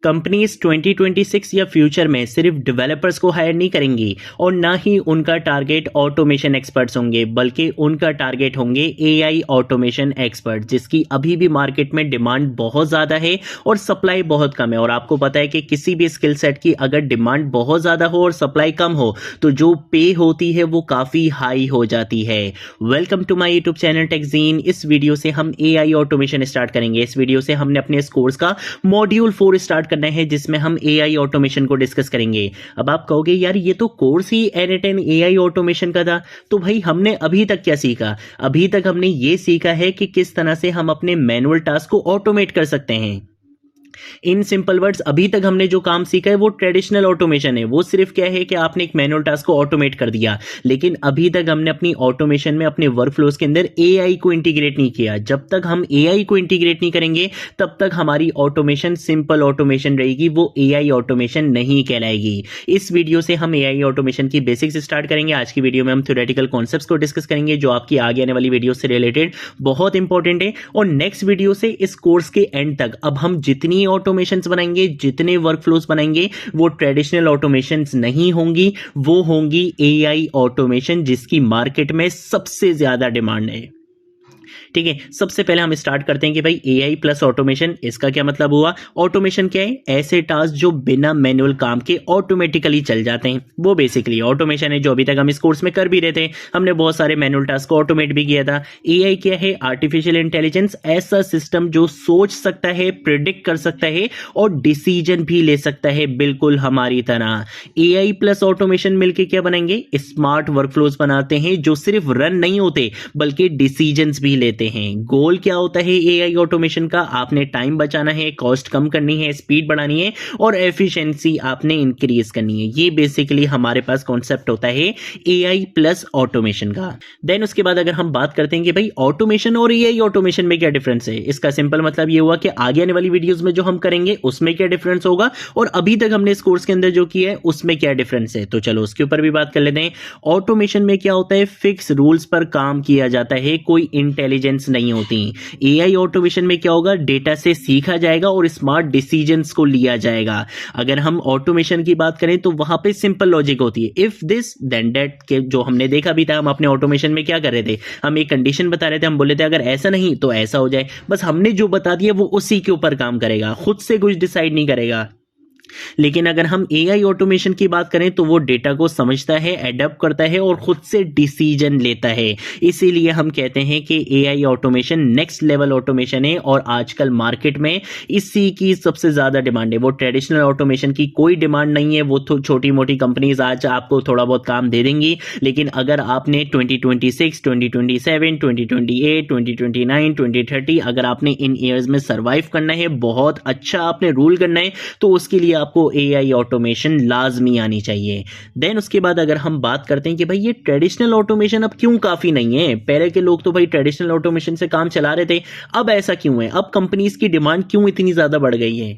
Companies 2026 या future में सिर्फ डेवलपर्स को हायर नहीं करेंगी और ना ही उनका टारगेट ऑटोमेशन एक्सपर्ट्स होंगे, बल्कि उनका टारगेट होंगे एआई ऑटोमेशन एक्सपर्ट, जिसकी अभी भी मार्केट में डिमांड बहुत ज़्यादा है और सप्लाई बहुत कम है। और आपको पता है कि किसी भी स्किल सेट की अगर डिमांड बहुत ज़्यादा हो और सप्लाई कम हो तो जो पे होती है वो काफ़ी हाई हो जाती है। Welcome to my YouTube channel टेकजीन। इस वीडियो से हम एआई ऑटोमेशन स्टार्ट करेंगे। इस वीडियो से हमने अपने इस कोर्स का मॉड्यूल 4 स्टार्ट करना है, जिसमें हम एआई ऑटोमेशन को डिस्कस करेंगे। अब आप कहोगे यार ये तो कोर्स ही N8N एआई ऑटोमेशन का था, तो भाई हमने अभी तक क्या सीखा? अभी तक हमने ये सीखा है कि किस तरह से हम अपने मैनुअल टास्क को ऑटोमेट कर सकते हैं। इन सिंपल वर्ड्स, अभी तक हमने जो काम सीखा है वो ट्रेडिशनल ऑटोमेशन है। वो सिर्फ क्या है कि आपने एक मैनुअल टास्क को ऑटोमेट कर दिया, लेकिन अभी तक हमने अपनी ऑटोमेशन में अपने वर्कफ्लोज के अंदर एआई को इंटीग्रेट नहीं किया। जब तक हम एआई को इंटीग्रेट नहीं करेंगे तब तक हमारी ऑटोमेशन सिंपल ऑटोमेशन रहेगी, वो एआई ऑटोमेशन नहीं कहलाएगी। इस वीडियो से हम एआई ऑटोमेशन की बेसिक्स स्टार्ट करेंगे। आज की वीडियो में हम थ्योरेटिकल कॉन्सेप्ट्स को डिस्कस करेंगे जो आपकी आगे आने वाली वीडियो से रिलेटेड बहुत इंपॉर्टेंट है। और नेक्स्ट वीडियो से इस कोर्स के एंड तक अब हम जितनी ऑटोमेशंस बनाएंगे, जितने वर्कफ्लोज बनाएंगे, वो ट्रेडिशनल ऑटोमेशंस नहीं होंगी, वो होंगी एआई ऑटोमेशन, जिसकी मार्केट में सबसे ज्यादा डिमांड है। ठीक है, सबसे पहले हम स्टार्ट करते हैं कि भाई एआई प्लस ऑटोमेशन, इसका क्या मतलब हुआ? ऑटोमेशन क्या है? ऐसे टास्क जो बिना मैनुअल काम के ऑटोमेटिकली चल जाते हैं, वो बेसिकली ऑटोमेशन है, जो अभी तक हम इस कोर्स में कर भी रहे थे। हमने बहुत सारे मैनुअल टास्क को ऑटोमेट भी किया था। एआई क्या है? आर्टिफिशियल इंटेलिजेंस, ऐसा सिस्टम जो सोच सकता है, प्रिडिक्ट कर सकता है और डिसीजन भी ले सकता है, बिल्कुल हमारी तरह। एआई प्लस ऑटोमेशन मिलकर क्या बनाएंगे? स्मार्ट वर्कफ्लोज बनाते हैं जो सिर्फ रन नहीं होते बल्कि डिसीजंस भी लेते हैं। गोल क्या होता है एआई ऑटोमेशन का? आपने टाइम बचाना है, कॉस्ट कम करनी है, स्पीड बढ़ानी है और एफिशिएंसी आपने इंक्रीज करनी है। ये बेसिकली हमारे पास कॉन्सेप्ट होता है एआई प्लस ऑटोमेशन का। देन उसके बाद अगर हम बात करते हैं कि भाई ऑटोमेशन और एआई ऑटोमेशन में क्या डिफरेंस है, इसका सिंपल मतलब ये हुआ कि आगे आने वाली वीडियोस में जो हम करेंगे उसमें क्या डिफरेंस होगा और अभी तक हमने इस कोर्स के अंदर जो किया है उसमें क्या डिफरेंस है। तो चलो उसके ऊपर भी बात कर लेते हैं। ऑटोमेशन में क्या होता है? फिक्स रूल्स पर काम किया जाता है, कोई इंटेलिजेंस नहीं होती। एआई ऑटोमेशन में क्या होगा? डेटा से सीखा जाएगा और स्मार्ट डिसीजंस को लिया जाएगा। अगर हम ऑटोमेशन की बात करें तो वहां पे सिंपल लॉजिक होती है, इफ दिस देन दैट, के जो हमने देखा भी था। हम अपने ऑटोमेशन में क्या कर रहे थे? हम एक कंडीशन बता रहे थे, हम बोले थे अगर ऐसा नहीं तो ऐसा हो जाए। बस हमने जो बता दिया वो उसी के ऊपर काम करेगा, खुद से कुछ डिसाइड नहीं करेगा। लेकिन अगर हम एआई ऑटोमेशन की बात करें तो वो डेटा को समझता है, एडप्ट करता है और खुद से डिसीजन लेता है। इसीलिए हम कहते हैं कि AI automation next level automation है और आजकल मार्केट में इसी की सबसे ज्यादा डिमांड है। वो ट्रेडिशनल ऑटोमेशन की कोई डिमांड नहीं है। वो तो छोटी मोटी कंपनीज आज आपको थोड़ा बहुत काम दे देंगी, लेकिन अगर आपने 2026, 2027, 2028, 2029, 2030 अगर आपने इन ईयर्स में सर्वाइव करना है, बहुत अच्छा आपने रूल करना है, तो उसके लिए आपको एआई ऑटोमेशन लाजमी आनी चाहिए। देन उसके बाद अगर हम बात करते हैं कि भाई ये ट्रेडिशनल ऑटोमेशन अब क्यों काफी नहीं है? पहले के लोग तो भाई ट्रेडिशनल ऑटोमेशन से काम चला रहे थे, अब ऐसा क्यों है? अब कंपनीज की डिमांड क्यों इतनी ज्यादा बढ़ गई है?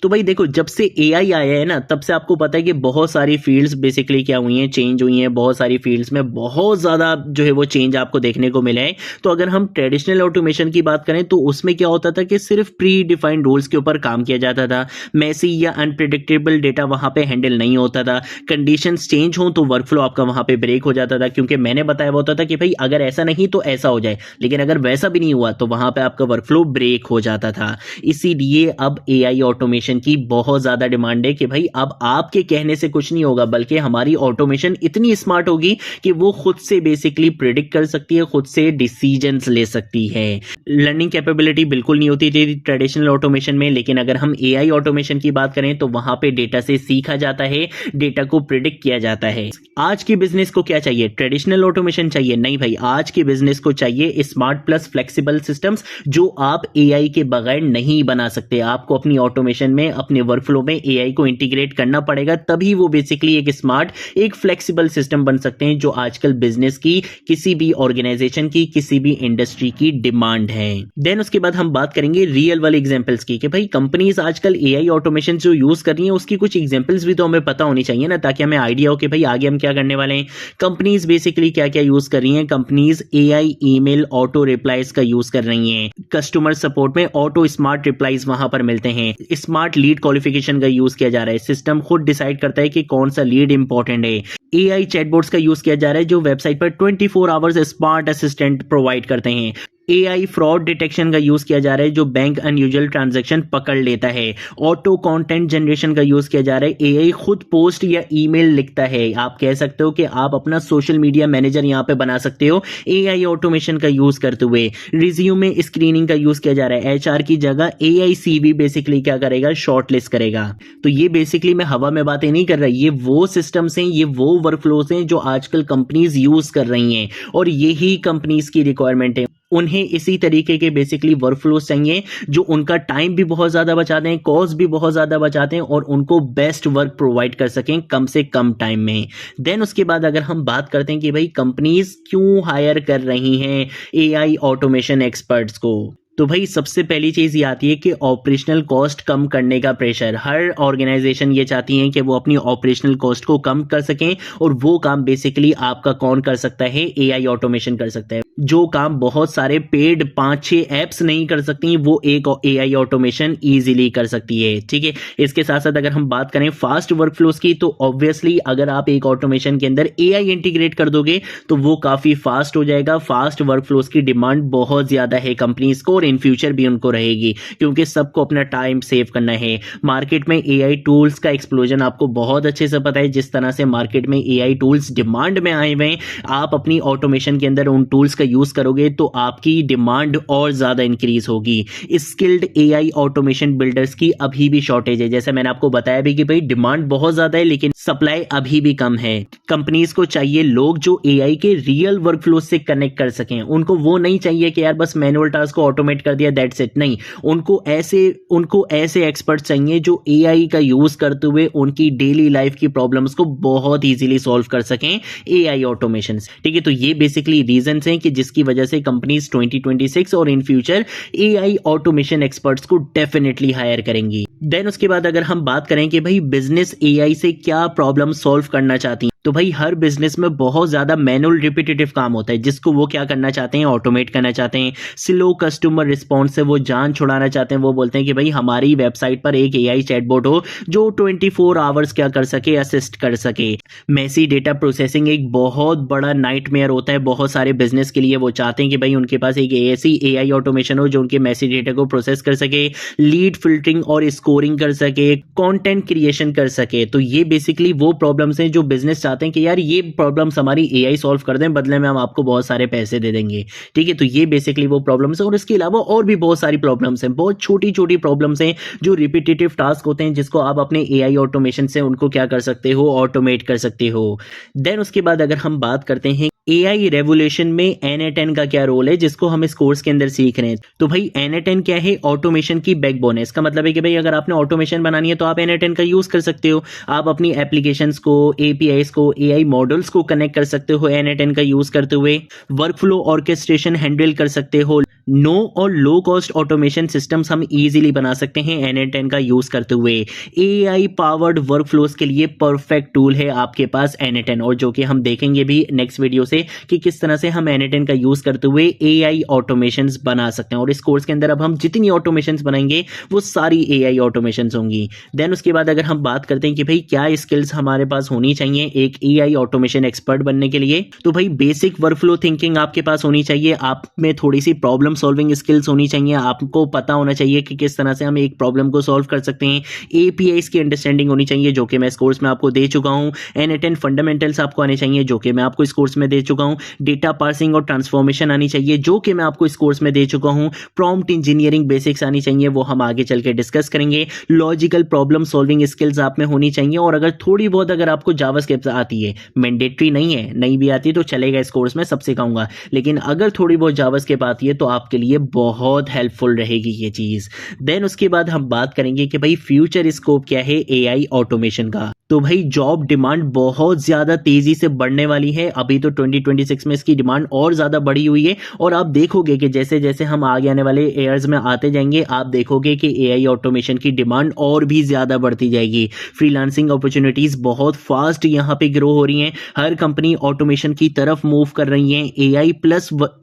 तो भाई देखो, जब से एआई आया है ना, तब से आपको पता है कि बहुत सारी फील्ड्स बेसिकली क्या हुई हैं, चेंज हुई हैं। बहुत सारी फील्ड्स में बहुत ज़्यादा जो है वो चेंज आपको देखने को मिला है। तो अगर हम ट्रेडिशनल ऑटोमेशन की बात करें तो उसमें क्या होता था कि सिर्फ प्री डिफाइंड रूल्स के ऊपर काम किया जाता था। मैसी या अनप्रिडिक्टेबल डेटा वहाँ पे हैंडल नहीं होता था। कंडीशंस चेंज हों तो वर्कफ्लो आपका वहाँ पे ब्रेक हो जाता था, क्योंकि मैंने बताया होता था कि भाई अगर ऐसा नहीं तो ऐसा हो जाए, लेकिन अगर वैसा भी नहीं हुआ तो वहाँ पे आपका वर्कफ्लो ब्रेक हो जाता था। इसीलिए अब एआई ऑटोमेशन की बहुत ज्यादा डिमांड है कि भाई अब आपके कहने से कुछ नहीं होगा, बल्कि हमारी ऑटोमेशन इतनी स्मार्ट होगी कि वो खुद से बेसिकली प्रिडिक्ट कर सकती है, खुद से डिसीजंस ले सकती है। लर्निंग कैपेबिलिटी बिल्कुल नहीं होती थी ट्रेडिशनल ऑटोमेशन में, लेकिन अगर हम एआई ऑटोमेशन की बात करें तो वहां पे डेटा से सीखा जाता है, डेटा को प्रिडिक्ट किया जाता है। आज की बिजनेस को क्या चाहिए? ट्रेडिशनल ऑटोमेशन चाहिए? नहीं भाई, आज की बिजनेस को चाहिए स्मार्ट प्लस फ्लेक्सिबल सिस्टम्स, जो आप एआई के बगैर नहीं बना सकते। आपको अपनी ऑटोमेशन में, अपने वर्कफ्लो में एआई को इंटीग्रेट करना पड़ेगा, तभी वो बेसिकली एक स्मार्ट, एक फ्लेक्सिबल सिस्टम बन सकते हैं, जो आजकल बिजनेस की, किसी भी ऑर्गेनाइजेशन की, किसी भी इंडस्ट्री की डिमांड है। देन उसके बाद हम बात करेंगे रियल वाले एग्जांपल्स की कि भाई कंपनीज आजकल एआई ऑटोमेशन जो यूज कर रही है उसकी कुछ एग्जांपल्स भी तो हमें पता होनी चाहिए ना, ताकि हमें आइडिया हो कि भाई आगे हम क्या करने वाले हैं। कंपनीज बेसिकली क्या क्या यूज कर रही हैं? Companies AI email auto replies का यूज कर रही हैं। कस्टमर सपोर्ट में ऑटो स्मार्ट रिप्लाईज वहां पर मिलते हैं। स्मार्ट लीड क्वालिफिकेशन का यूज किया जा रहा है। सिस्टम खुद डिसाइड करता है कि कौन सा लीड इंपॉर्टेंट है। एआई चैटबॉट्स का यूज किया जा रहा है जो वेबसाइट पर 24 आवर्स स्मार्ट असिस्टेंट प्रोवाइड करते हैं। एआई फ्रॉड डिटेक्शन का यूज किया जा रहा है जो बैंक अनयूजुअल ट्रांजैक्शन पकड़ लेता है। ऑटो कंटेंट जनरेशन का यूज किया जा रहा है। एआई खुद पोस्ट या ईमेल लिखता है। आप कह सकते हो कि आप अपना सोशल मीडिया मैनेजर यहां पे बना सकते हो एआई ऑटोमेशन का यूज करते हुए। रिज्यूमे स्क्रीनिंग का यूज किया जा रहा है। एचआर की जगह एआई सीवी बेसिकली क्या करेगा, शॉर्टलिस्ट करेगा। तो ये बेसिकली मैं हवा में बातें नहीं कर रहा, ये वो सिस्टम्स हैं, ये वो वर्कफ्लोज हैं जो आजकल कंपनीज यूज कर रही हैं और यही कंपनीज की रिक्वायरमेंट है। उन्हें इसी तरीके के बेसिकली वर्कफ्लोज चाहिए जो उनका टाइम भी बहुत ज़्यादा बचाते हैं, कॉस्ट भी बहुत ज़्यादा बचाते हैं और उनको बेस्ट वर्क प्रोवाइड कर सकें कम से कम टाइम में। देन उसके बाद अगर हम बात करते हैं कि भाई कंपनीज क्यों हायर कर रही हैं एआई ऑटोमेशन एक्सपर्ट्स को, तो भाई सबसे पहली चीज़ ये आती है कि ऑपरेशनल कॉस्ट कम करने का प्रेशर। हर ऑर्गेनाइजेशन ये चाहती हैं कि वो अपनी ऑपरेशनल कॉस्ट को कम कर सकें और वो काम बेसिकली आपका कौन कर सकता है, एआई ऑटोमेशन कर सकता है। जो काम बहुत सारे पेड 5-6 ऐप्स नहीं कर सकती वो एक एआई ऑटोमेशन इजीली कर सकती है। ठीक है, इसके साथ साथ अगर हम बात करें फास्ट वर्कफ्लोज की तो ऑब्वियसली अगर आप एक ऑटोमेशन के अंदर एआई इंटीग्रेट कर दोगे तो वो काफ़ी फास्ट हो जाएगा। फास्ट वर्कफ्लोज की डिमांड बहुत ज़्यादा है कंपनीज को और इन फ्यूचर भी उनको रहेगी क्योंकि सबको अपना टाइम सेव करना है। मार्केट में एआई टूल्स का एक्सप्लोजन आपको बहुत अच्छे से पता है। जिस तरह से मार्केट में एआई टूल्स डिमांड में आए हुए हैं, आप अपनी ऑटोमेशन के अंदर उन टूल्स का यूज करोगे तो आपकी डिमांड और ज्यादा इंक्रीज होगी। स्किल्ड एआई ऑटोमेशन बिल्डर्स की अभी भी शॉर्टेज है। जैसे मैंने आपको बताया भी कि भाई डिमांड बहुत ज्यादा है लेकिन सप्लाई अभी भी कम है। कंपनीज को चाहिए लोग जो एआई के रियल वर्कफ्लो से कनेक्ट कर सकें। उनको वो नहीं चाहिए कि यार बस मैनुअल टास्क को ऑटोमेट कर दिया, दैट्स इट। नहीं, उनको ऐसे एक्सपर्ट चाहिए जो एआई का यूज करते हुए उनकी डेली लाइफ की प्रॉब्लम्स को बहुत इजीली सॉल्व कर सकें एआई ऑटोमेशन। ठीक है, तो ये बेसिकली रीजंस हैं कि जिसकी वजह से कंपनीज 2026 और in future AI automation experts को डेफिनेटली हायर करेंगी। देन उसके बाद अगर हम बात करें कि भाई बिजनेस एआई से क्या प्रॉब्लम सॉल्व करना चाहती है, तो भाई हर बिजनेस में बहुत ज्यादा मैनुअल रिपीटेटिव काम होता है जिसको वो क्या करना चाहते हैं, ऑटोमेट करना चाहते हैं। स्लो कस्टमर रिस्पॉन्स से वो जान छुड़ाना चाहते हैं। वो बोलते हैं कि भाई हमारी वेबसाइट पर एक एआई चैटबॉट हो जो 24 आवर्स क्या कर सके, असिस्ट कर सके। मैसी डेटा प्रोसेसिंग एक बहुत बड़ा नाइटमेयर होता है बहुत सारे बिजनेस के लिए। वो चाहते हैं कि भाई उनके पास एक ऐसी एआई ऑटोमेशन हो जो उनके मैसी डेटा को प्रोसेस कर सके, लीड फिल्टरिंग और स्कोरिंग कर सके, कंटेंट क्रिएशन कर सके। तो ये बेसिकली वो प्रॉब्लम्स हैं जो बिजनेस चाहते हैं कि यार ये प्रॉब्लम्स हमारी एआई सॉल्व कर दें, बदले में हम आपको बहुत सारे पैसे दे देंगे। ठीक है, तो ये बेसिकली वो प्रॉब्लम्स है और इसके अलावा और भी बहुत सारी प्रॉब्लम्स हैं। बहुत छोटी छोटी प्रॉब्लम्स हैं जो रिपीटेटिव टास्क होते हैं जिसको आप अपने एआई ऑटोमेशन से उनको क्या कर सकते हो, ऑटोमेट कर सकते हो। देन उसके बाद अगर हम बात करते हैं एआई रेवोल्यूशन में N8N का क्या रोल है जिसको हम इस कोर्स के अंदर सीख रहे हैं, तो भाई N8N क्या है, ऑटोमेशन की बैकबोन है। इसका मतलब है कि भाई अगर आपने ऑटोमेशन बनानी है तो आप N8N का यूज कर सकते हो। आप अपनी एप्लीकेशंस को, एपीआईज को, एआई मॉडल्स को कनेक्ट कर सकते हो N8N का यूज करते हुए। वर्कफ्लो ऑर्केस्ट्रेशन हैंडल कर सकते हो। नो और लो कॉस्ट ऑटोमेशन सिस्टम्स हम इजीली बना सकते हैं N8N का यूज करते हुए। एआई पावर्ड वर्कफ्लोज के लिए परफेक्ट टूल है आपके पास N8N, और जो कि हम देखेंगे भी नेक्स्ट वीडियो से कि किस तरह से हम N8N का यूज करते हुए एआई ऑटोमेशंस बना सकते हैं। और इस कोर्स के अंदर अब हम जितनी ऑटोमेशंस बनाएंगे वो सारी एआई ऑटोमेशंस होंगी। देन उसके बाद अगर हम बात करते हैं कि भाई क्या स्किल्स हमारे पास होनी चाहिए एक एआई ऑटोमेशन एक्सपर्ट बनने के लिए, तो भाई बेसिक वर्कफ्लो थिंकिंग आपके पास होनी चाहिए। आप में थोड़ी सी प्रॉब्लम सॉल्विंग स्किल्स होनी चाहिए। आपको पता होना चाहिए कि किस तरह से हम एक प्रॉब्लम को सॉल्व कर सकते हैं। एपीआईज की अंडरस्टैंडिंग होनी चाहिए जो कि मैं इस कोर्स में आपको दे चुका हूं। N8N फंडामेंटल्स आपको आने चाहिए जो कि मैं आपको इस कोर्स में दे चुका हूं। डेटा पार्सिंग और ट्रांसफॉर्मेशन आनी चाहिए जो कि मैं आपको इस कोर्स में दे चुका हूं। प्रॉम्प्ट इंजीनियरिंग बेसिक्स आनी चाहिए, वो हम आगे चल के डिस्कस करेंगे। लॉजिकल प्रॉब्लम सॉल्विंग स्किल्स आप में होनी चाहिए। और अगर थोड़ी बहुत अगर आपको जावास्क्रिप्ट आती है, मैंडेटरी नहीं है, नहीं भी आती तो चलेगा, इस कोर्स में सब सिखाऊंगा, लेकिन अगर थोड़ी बहुत जावास्क्रिप्ट आती है तो आपके लिए बहुत हेल्पफुल रहेगी ये चीज। देन उसके बाद हम बात करेंगे कि भाई फ्यूचर स्कोप क्या है एआई ऑटोमेशन का। तो भाई जॉब डिमांड बहुत ज़्यादा तेज़ी से बढ़ने वाली है। अभी तो 2026 में इसकी डिमांड और ज़्यादा बढ़ी हुई है और आप देखोगे कि जैसे जैसे हम आगे आने वाले ईयर्स में आते जाएंगे आप देखोगे कि एआई ऑटोमेशन की डिमांड और भी ज़्यादा बढ़ती जाएगी। फ्रीलांसिंग अपॉर्चुनिटीज़ बहुत फास्ट यहाँ पे ग्रो हो रही हैं। हर कंपनी ऑटोमेशन की तरफ मूव कर रही है।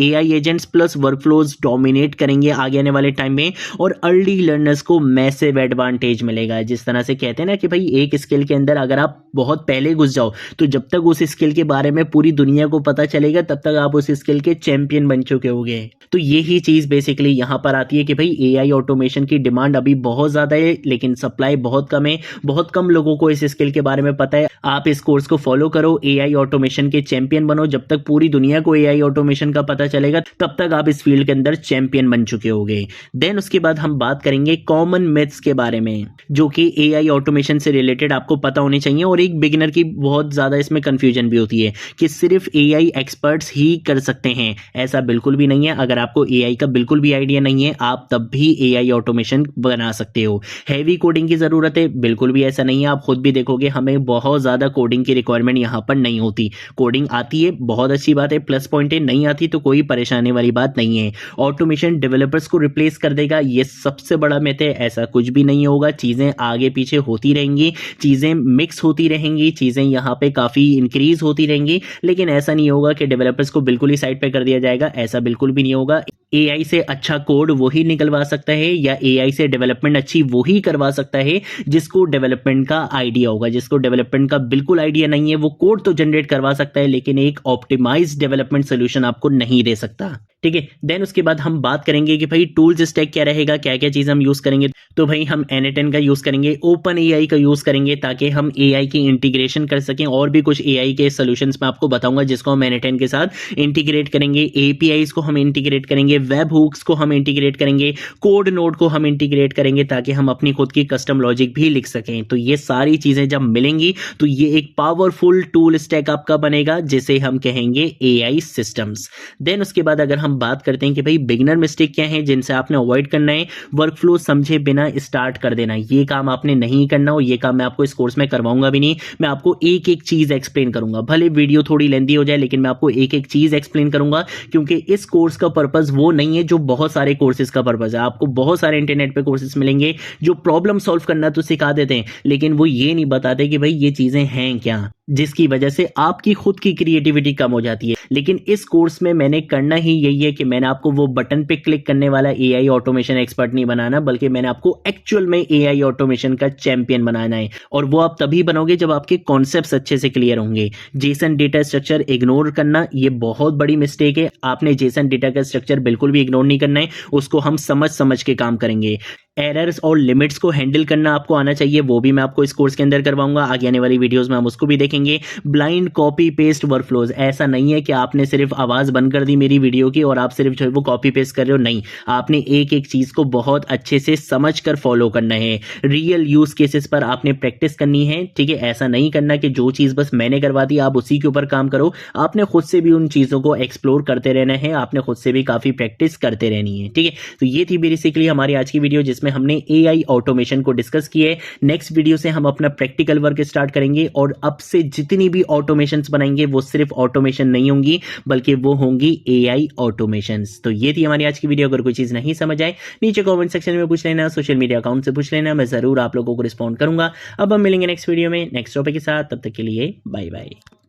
AI agents plus workflows dominate करेंगे आगे आने वाले टाइम में और अर्ली लर्नर्स को मैसिव एडवांटेज मिलेगा। जिस तरह से कहते हैं ना कि भाई एक स्किल के अंदर अगर आप बहुत पहले घुस जाओ तो जब तक उस स्किल के बारे में पूरी दुनिया को पता चलेगा तब तक आप उस स्किल के चैंपियन बन चुके होगे। तो यही चीज बेसिकली यहाँ पर आती है कि भाई एआई ऑटोमेशन की डिमांड अभी बहुत ज्यादा है लेकिन सप्लाई बहुत कम है। बहुत कम लोगों को इस स्किल के बारे में पता है। आप इस कोर्स को फॉलो करो, एआई ऑटोमेशन के चैंपियन बनो। जब तक पूरी दुनिया को एआई ऑटोमेशन का पता चलेगा तब तक आप इस फील्ड के अंदर चैंपियन बन चुके होगे। देन उसके बाद हम बात करेंगे कॉमन मिथ्स के बारे में जो कि एआई ऑटोमेशन से रिलेटेड आपको पता होने चाहिए। और एक बिगिनर की बहुत ज्यादा इसमें कंफ्यूजन भी होती है कि सिर्फ एआई एक्सपर्ट्स ही कर सकते हैं। ऐसा बिल्कुल भी नहीं है। अगर आपको एआई का बिल्कुल भी आइडिया नहीं है आप तब भी एआई ऑटोमेशन बना सकते हो। हैवी कोडिंग की जरूरत है? बिल्कुल भी ऐसा नहीं है। आप खुद भी देखोगे हमें बहुत ज्यादा कोडिंग की रिक्वायरमेंट यहाँ पर नहीं होती। कोडिंग आती है बहुत अच्छी बात है, प्लस पॉइंट है। नहीं आती तो कोई परेशानी वाली बात नहीं है। ऑटोमेशन डेवलपर्स को रिप्लेस कर देगा ये सबसे बड़ा मिथ है। ऐसा कुछ भी नहीं होगा। चीजें आगे पीछे होती रहेंगी, चीजें मिक्स होती रहेंगी, चीजें यहाँ पे काफी इंक्रीज होती रहेंगी, लेकिन ऐसा नहीं होगा कि डेवलपर्स को बिल्कुल ही साइड पे कर दिया जाएगा। ऐसा बिल्कुल भी नहीं होगा। एआई से अच्छा कोड वही निकलवा सकता है या एआई से डेवलपमेंट अच्छी वही करवा सकता है जिसको डेवलपमेंट का आइडिया होगा। जिसको डेवलपमेंट का बिल्कुल आइडिया नहीं है वो कोड तो जनरेट करवा सकता है लेकिन एक ऑप्टिमाइज्ड डेवलपमेंट सोल्यूशन आपको नहीं दे सकता। ठीक है। देन उसके बाद हम बात करेंगे कि भाई टूल्स स्टैक क्या रहेगा, क्या क्या चीज हम यूज करेंगे। तो भाई हम n8n का यूज करेंगे, ओपन एआई का यूज करेंगे ताकि हम एआई की इंटीग्रेशन कर सकें। और भी कुछ एआई के सॉल्यूशंस मैं आपको बताऊंगा जिसको हम n8n के साथ इंटीग्रेट करेंगे। एपीआईज को हम इंटीग्रेट करेंगे, वेब हुक्स को हम इंटीग्रेट करेंगे, कोड नोड को हम इंटीग्रेट करेंगे ताकि हम अपनी खुद की कस्टम लॉजिक भी लिख सकें। तो ये सारी चीजें जब मिलेंगी तो ये एक पावरफुल टूल स्टैक आपका बनेगा जिसे हम कहेंगे एआई सिस्टम्स। देन उसके बाद अगर हम बात करते हैं कि भाई बिगिनर मिस्टेक क्या है जिनसे आपने अवॉइड करना है। वर्कफ्लो समझे बिना स्टार्ट कर देना, ये काम आपने नहीं करना और ये काम मैं आपको इस कोर्स में करवाऊंगा भी नहीं। मैं आपको एक एक चीज एक्सप्लेन करूंगा। भले वीडियो थोड़ी लेंथी हो जाए लेकिन मैं आपको एक एक चीज एक्सप्लेन करूंगा क्योंकि इस कोर्स का पर्पस वो नहीं है जो बहुत सारे कोर्सेज का पर्पस है। आपको बहुत सारे इंटरनेट पे कोर्सेज मिलेंगे जो प्रॉब्लम सॉल्व करना तो सिखा देते हैं लेकिन वो ये नहीं बताते कि भाई ये चीजें हैं क्या, जिसकी वजह से आपकी खुद की क्रिएटिविटी कम हो जाती है। लेकिन इस कोर्स में मैंने करना ही यही है कि मैंने आपको वो बटन पे क्लिक करने वाला एआई ऑटोमेशन एक्सपर्ट नहीं बनाना बल्कि मैंने आपको एक्चुअल में एआई ऑटोमेशन का चैंपियन बनाना है। और वो आप तभी बनोगे जब आपके कॉन्सेप्ट्स अच्छे से क्लियर होंगे। जेसन डेटा स्ट्रक्चर इग्नोर करना ये बहुत बड़ी मिस्टेक है। आपने जेसन डेटा का स्ट्रक्चर बिल्कुल भी इग्नोर नहीं करना है, उसको हम समझ समझ के काम करेंगे। एरर्स और लिमिट्स को हैंडल करना आपको आना चाहिए, वो भी मैं आपको इस कोर्स के अंदर करवाऊंगा। आगे आने वाली वीडियोस में हम उसको भी देखेंगे। ब्लाइंड कॉपी पेस्ट वर्कफ्लोज, ऐसा नहीं है कि आपने सिर्फ आवाज बंद कर दी मेरी वीडियो की और आप सिर्फ जो है वो कॉपी पेस्ट कर रहे हो। नहीं, आपने एक एक चीज को बहुत अच्छे से समझ कर फॉलो करना है। रियल यूज केसेस पर आपने प्रैक्टिस करनी है। ठीक है, ऐसा नहीं करना कि जो चीज बस मैंने करवा दी आप उसी के ऊपर काम करो। आपने खुद से भी उन चीजों को एक्सप्लोर करते रहना है, आपने खुद से भी काफी प्रैक्टिस करते रहनी है। ठीक है, तो ये थी बेसिकली हमारी आज की वीडियो जिसमें हमने एआई ऑटोमेशन को डिस्कस किया है। नेक्स्ट वीडियो से हम अपना प्रैक्टिकल वर्क स्टार्ट करेंगे और अब से जितनी भी ऑटोमेशंस बनाएंगे वो सिर्फ ऑटोमेशन नहीं होंगी बल्कि वो होंगी एआई ऑटोमेशंस। तो ये थी हमारी आज की वीडियो। अगर कोई चीज नहीं समझ आए नीचे कमेंट सेक्शन में पूछ लेना, सोशल मीडिया अकाउंट से पूछ लेना, मैं जरूर आप लोगों को रिस्पॉन्ड करूंगा। अब हम मिलेंगे नेक्स्ट वीडियो में नेक्स्ट टॉपिक के साथ, तब तक के लिए बाय बाय।